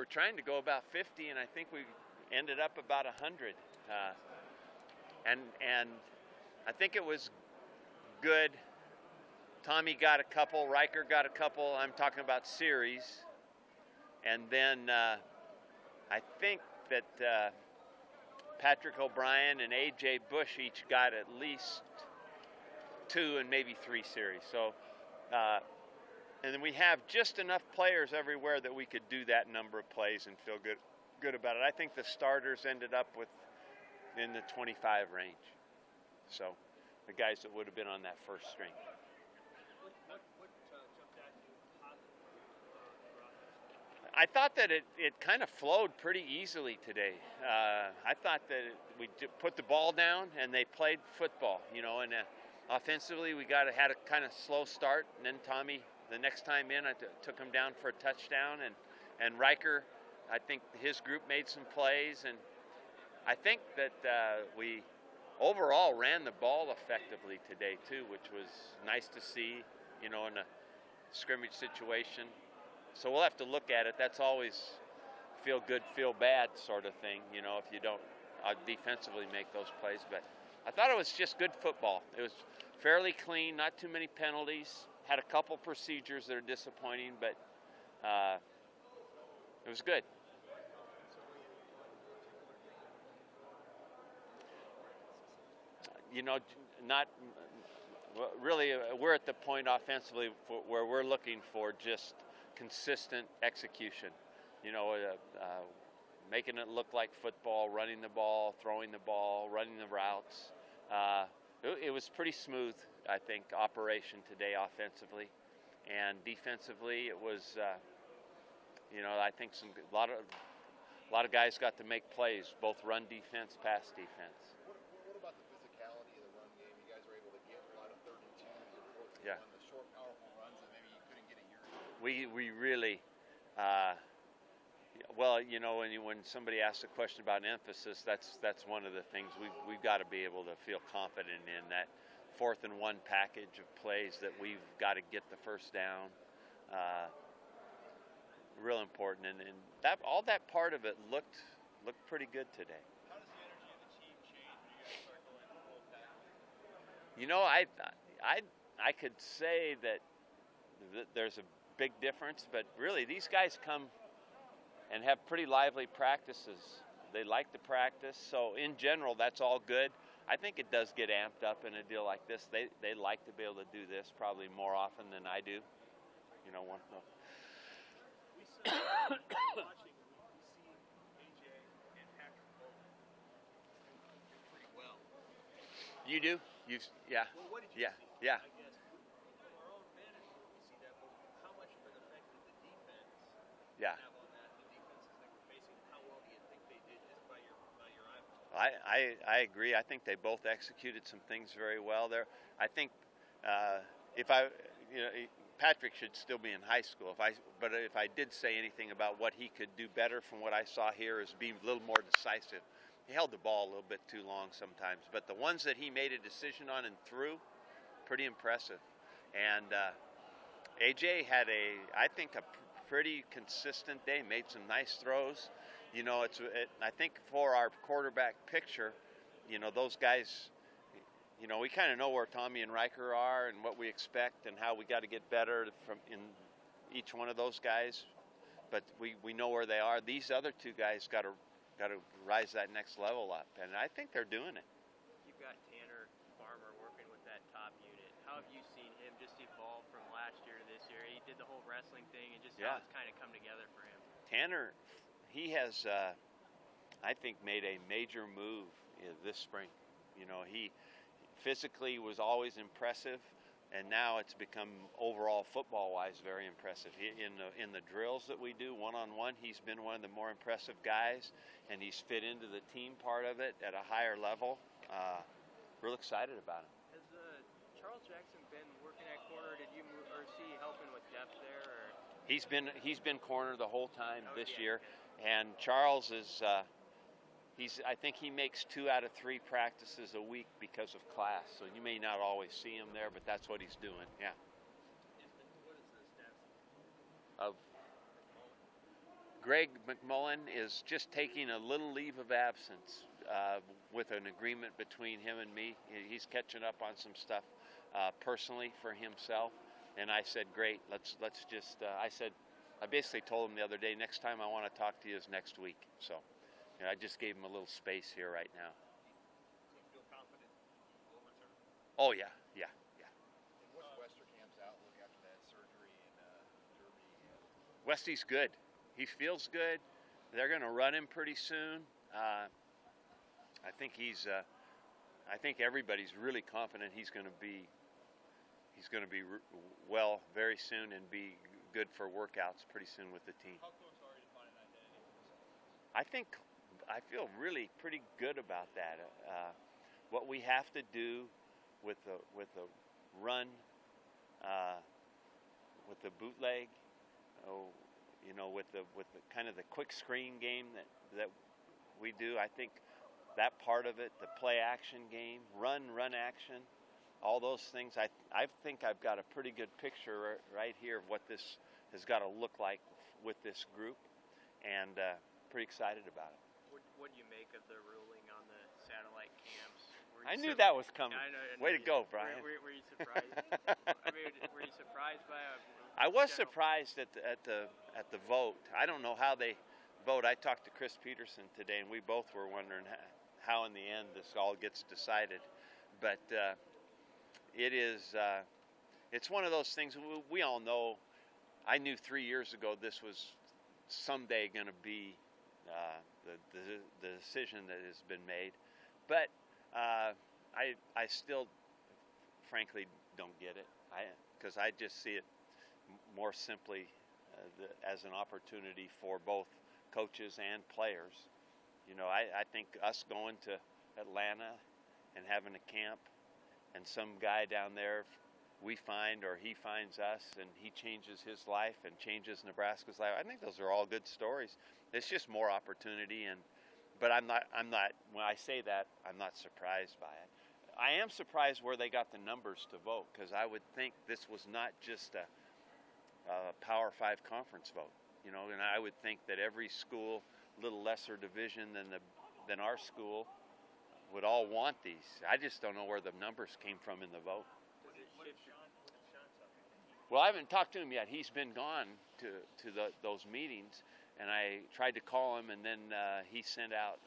trying to go about 50, and I think we ended up about 100. And I think it was good. Tommy got a couple, Riker got a couple. I'm talking about series. And then I think that Patrick O'Brien and A.J. Bush each got at least 2 and maybe 3 series. So, and then we have just enough players everywhere that we could do that number of plays and feel good about it. I think the starters ended up with in the 25 range. So the guys that would have been on that first string. What jumped at you positive? I thought that it kind of flowed pretty easily today. I thought that we put the ball down and they played football, and offensively we had a kind of slow start, and then Tommy, the next time in, I took him down for a touchdown, and Riker, I think his group made some plays, and I think that we overall ran the ball effectively today too, which was nice to see, in a scrimmage situation. So we'll have to look at it. That's always feel good, feel bad sort of thing, if you don't defensively make those plays. But I thought it was just good football. It was fairly clean, not too many penalties. Had a couple procedures that are disappointing, but it was good. Not really. We're at the point offensively where we're looking for just consistent execution. Making it look like football, running the ball, throwing the ball, running the routes. It was pretty smooth, I think, operation today offensively, and defensively it was. I think a lot of guys got to make plays, both run defense, pass defense. What about the physicality of the run game? You guys were able to get a lot of 32s and 4th and 1, the short, powerful runs that maybe you couldn't get a year ago. We really, when somebody asks a question about emphasis, that's one of the things we've got to be able to feel confident in, that 4th and 1 package of plays that we've got to get the first down. Real important, and that all that part of it looked pretty good today. How does the energy of the team change when you guys start going full pack? I could say that there's a big difference, but really these guys come and have pretty lively practices. They like to practice, so in general that's all good. I think it does get amped up in a deal like this. They like to be able to do this probably more often than I do. We saw watching. We see AJ and Patrick both do pretty well. You do? Yeah. Well, what did you Yeah. see? Yeah. I guess from our own vantage point, we see that. But how much of an effect did the defense have on that? The defenses that we're facing. How well do you think they did just by your eyeball? I agree. I think they both executed some things very well there. I think Patrick should still be in high school. But if I did say anything about what he could do better from what I saw here, is be a little more decisive. He held the ball a little bit too long sometimes, but the ones that he made a decision on and threw, pretty impressive. And AJ had I think a pretty consistent day. Made some nice throws. I think for our quarterback picture, those guys. We kind of know where Tommy and Riker are and what we expect and how we got to get better in each one of those guys. But we know where they are. These other 2 guys got to rise that next level up, and I think they're doing it. You've got Tanner Farmer working with that top unit. How have you seen him just evolve from last year to this year? He did the whole wrestling thing, and just how it's kind of come together for him. Tanner, he has, I think, made a major move this spring. He physically was always impressive, and now it's become overall football-wise very impressive. In the drills that we do one-on-one, he's been one of the more impressive guys, and he's fit into the team part of it at a higher level. Real excited about him. Has Charles Jackson been working at corner? Did you move, or is he helping with depth there? Or? He's been corner the whole time this year, and Charles is. I think he makes 2 out of 3 practices a week because of class. So you may not always see him there, but that's what he's doing. Yeah. What is the stats Of Greg McMullen is just taking a little leave of absence with an agreement between him and me. He's catching up on some stuff personally for himself, and I said, great, let's just. I basically told him the other day, next time I want to talk to you is next week. So, I just gave him a little space here right now. Do you feel confident you will return? Oh yeah. And what's Westerkamp's outlook after that surgery in Derby? Westy's good. He feels good. They're going to run him pretty soon. I think I think everybody's really confident he's going to be well very soon and be good for workouts pretty soon with the team. How close are you to finding an identity for yourself? I feel really pretty good about that. What we have to do with the run, with the bootleg, with the kind of the quick screen game that we do. I think that part of it, the play action game, run action, all those things. I think I've got a pretty good picture right here of what this has got to look like with this group, and pretty excited about it. What do you make of the ruling on the satellite camps? I knew that was coming. I know, Way to go, Brian. Were you surprised? I mean, were you surprised by it? I was surprised at the vote. I don't know how they vote. I talked to Chris Peterson today, and we both were wondering how in the end this all gets decided. But it's one of those things we all know. I knew 3 years ago this was someday going to be the decision that has been made, but I still, frankly, don't get it. Because I just see it more simply as an opportunity for both coaches and players. I think us going to Atlanta and having a camp, and some guy down there we find or he finds us and he changes his life and changes Nebraska's life. I think those are all good stories. It's just more opportunity, but I'm not when I say that, I'm not surprised by it. I am surprised where they got the numbers to vote, because I would think this was not just a Power 5 conference vote, and I would think that every school, little lesser division than our school, would all want these. I just don't know where the numbers came from in the vote. What did Sean tell you? Well, I haven't talked to him yet. He's been gone to those meetings, and I tried to call him, and then he sent out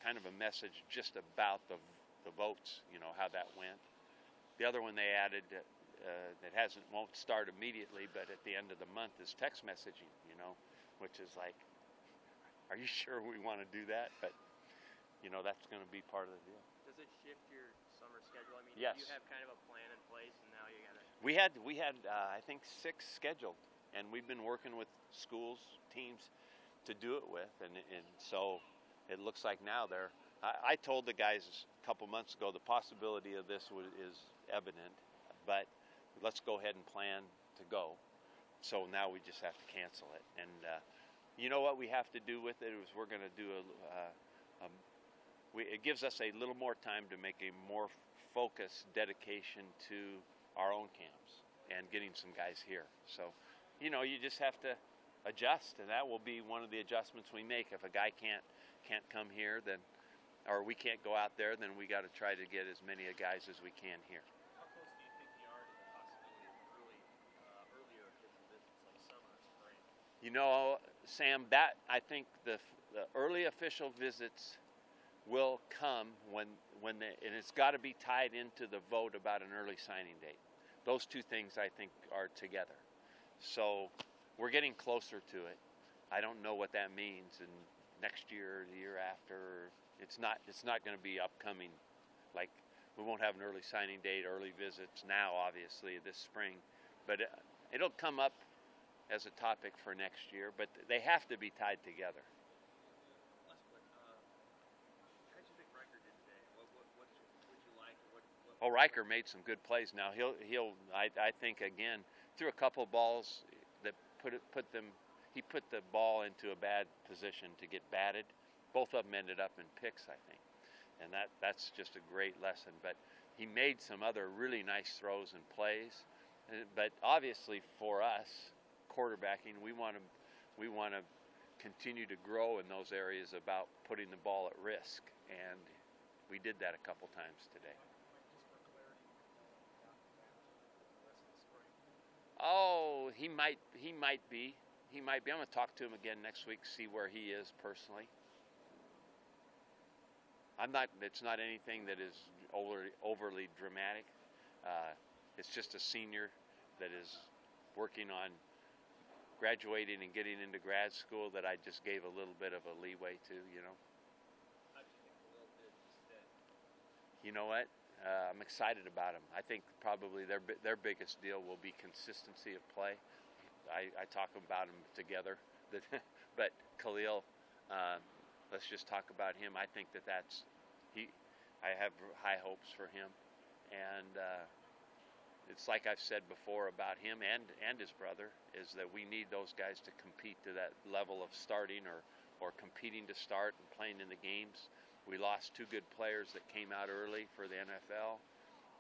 kind of a message just about the votes, how that went. The other one they added that won't start immediately, but at the end of the month is text messaging, which is like, are you sure we want to do that? But that's going to be part of the deal. Does it shift your summer schedule? I mean, yes. You have kind of a plan in place, and now you got to. We had I think 6 scheduled, and we've been working with schools, teams to do it with, and so it looks like now they're. I told the guys a couple months ago the possibility of this is evident, but let's go ahead and plan to go. So now we just have to cancel it, and you know what we have to do with it is we're going to do it gives us a little more time to make a more focused dedication to our own camps and getting some guys here. So, you just have to adjust, and that will be one of the adjustments we make. If a guy can't come here, then, or we can't go out there, then we got to try to get as many guys as we can here. How close do you think you are to the possibility of earlier official visits like summer or spring? Sam, that I think the early official visits will come when and it's got to be tied into the vote about an early signing date. Those two things I think are together. So we're getting closer to it. I don't know what that means in next year or the year after. It's not going to be upcoming. Like, we won't have an early signing date, early visits now, obviously, this spring. But it'll come up as a topic for next year. But they have to be tied together. Last one. How did you think Riker did today? What did you like? Oh, Riker made some good plays. Now I think again threw a couple balls that he put the ball into a bad position to get batted. Both of them ended up in picks, I think, and that's just a great lesson. But he made some other really nice throws and plays. But obviously for us, quarterbacking, we want to continue to grow in those areas about putting the ball at risk, and we did that a couple times today. Oh, he might be. I'm going to talk to him again next week, see where he is personally. It's not anything that is overly dramatic. It's just a senior that is working on graduating and getting into grad school that I just gave a little bit of a leeway to, you know. How do you think Khalil did instead? You know what? I'm excited about him. I think probably their biggest deal will be consistency of play. I talk about them together, but Khalil, let's just talk about him. I think I have high hopes for him, and it's like I've said before about him and his brother, is that we need those guys to compete to that level of starting or competing to start and playing in the games. We lost 2 good players that came out early for the NFL,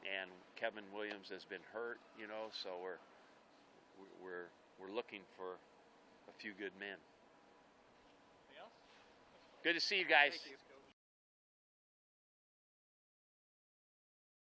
and Kevin Williams has been hurt, you know, so we're looking for a few good men. Anything else? Good to see you guys. Thank you.